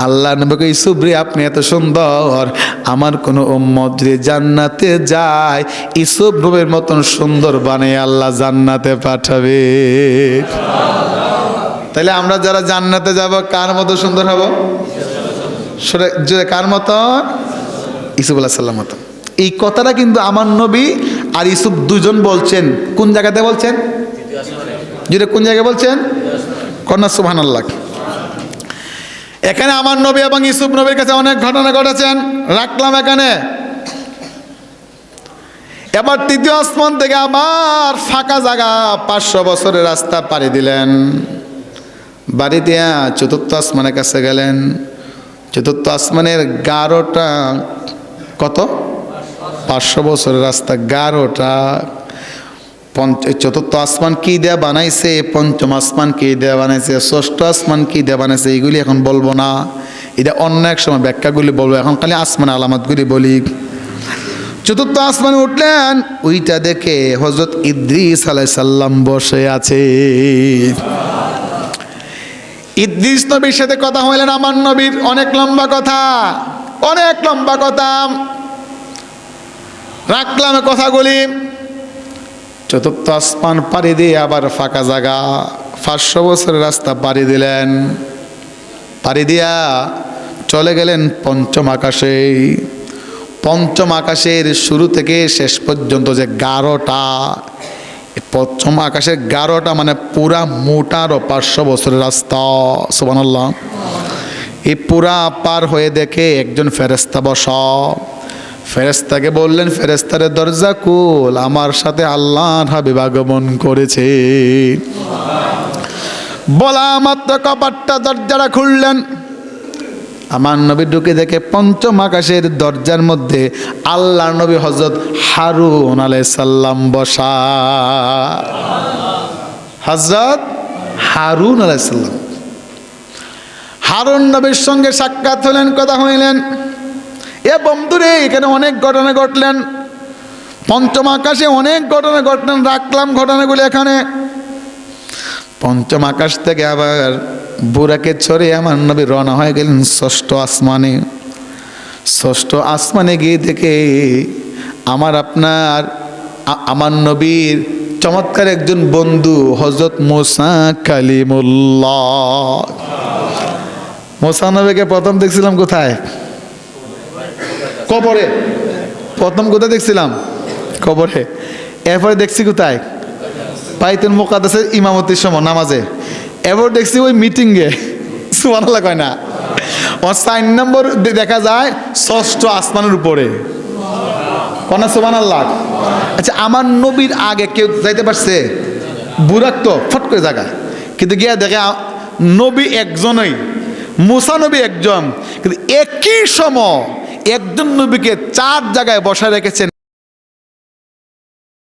আল্লাহ নবীকে ইউসুফ রে আপনি এত সুন্দর, আমার কোনো উম্মত যদি জান্নাতে যায় ইউসুফ নবীর মতন সুন্দর বানিয়ে আল্লাহ জান্নাতে পাঠাবে। তাহলে আমরা যারা জান্নাতে যাব কার মতো সুন্দর হব? কার মতন? ইউসুফ আলাইহিস সালাম মতো। এই কথাটা কিন্তু আমার নবী আর ইউসুফ দুজন বলছেন। কোন জায়গাতে বলছেন? যেটা কোন জায়গায় বলছেন? কন্যা সুবহানাল্লাহ। এখানে আমার নবী এবং ইউসুফ নবীর কাছে অনেক ঘটনা ঘটেছেন, রাখলাম এখানে। এবার তৃতীয় আসমান থেকে আবার ফাঁকা জায়গা 500 বছরের রাস্তা পাড়ি দিলেন। বাড়ি দিয়া চতুর্থ আসমানের কাছে গেলেন। চতুর্থ আসমানের 11টা কত? 500 বছরের রাস্তা 11টা। চতুর্থ আসমান কি দেয়া বানাইছে, পঞ্চম আসমান কি দেয়া বানাইছে, ষষ্ঠ আসমান কি দেয়া বানাইছে, এগুলি এখন বলবো না। এটা অন্য এক সময় ব্যাখ্যাগুলি বলবো, এখন খালি আসমান আলামতগুলি বলি। চতুর্থ আসমানে উঠলেন, ওইটা দেখে হযরত ইদ্রিস আলাইহিস সালাম বসে আছে। ইদ্রিস নবীর সাথে কথা হইলেন আমার নবীর, অনেক লম্বা কথা, অনেক লম্বা কথা, রাখলাম কথাগুলি। চতুর্থ আসমান পাড়ি দিয়ে আবার ফাঁকা জায়গা 500 বছরের রাস্তা পাড়ি দিলেন। পাড়ি দিয়া চলে গেলেন পঞ্চম আকাশে। পঞ্চম আকাশের শুরু থেকে শেষ পর্যন্ত যে 11টা, পঞ্চম আকাশের 11টা মানে পুরা মোটারও 500 বছরের রাস্তা। সুবহানাল্লাহ। এই পুরা পার হয়ে দেখে একজন ফেরেশতা বসা। ফেরেশতাকে বললেন, ফেরেশতারে দরজা খুল, আমার সাথে আল্লাহর হাবিব আগমন করেছে। বলা মাত্র কপাটটা দরজাটা খুললেন। আমার নবী ঢুকে দেখে পঞ্চম আকাশের দরজার মধ্যে আল্লাহর নবী হযরত হারুন আলাইহিস সালাম বসা। হযরত হারুন আলাইহিস সালাম। হারুন নবীর সঙ্গে সাক্ষাৎ হলেন, কথা হইলেন। এ বন্ধুরে, এখানে অনেক ঘটনা ঘটলেন, পঞ্চম আকাশে অনেক ঘটনা ঘটলেন, রাখলাম ঘটনাগুলি এখানে। পঞ্চম আকাশ থেকে আবার বুরাকে ছড়ে আমার নবী রওনা হয়ে গেলেন ষষ্ঠ আসমানে। ষষ্ঠ আসমানে গিয়ে দেখে আমার নবীর চমৎকার একজন বন্ধু হযরত মুসা কালিমুল্লাহ। মুসা নবীকে প্রথম দেখছিলাম কোথায়? কবরে। প্রথম কোথায় দেখছিলাম? কবরে। এরপরে দেখছি কোথায়? বাইতুল মুকাদ্দাসে ইমামতির সময় নামাজে। এবার দেখছি ওই মিটিংয়ে। সুবহানাল্লাহ কয় না? 4 নম্বর দেখা যায় ষষ্ঠ আসমানের উপরে। কনা সুবহানাল্লাহ। আচ্ছা, আমার নবীর আগে কেউ যাইতে পারছে? বুরাক তো ফট করে জায়গা, কিন্তু গিয়া দেখে নবী একজনই, মুসা নবী একজন, কিন্তু একই সময় একজন নবীকে 4 জায়গায় বসায় রেখেছেন।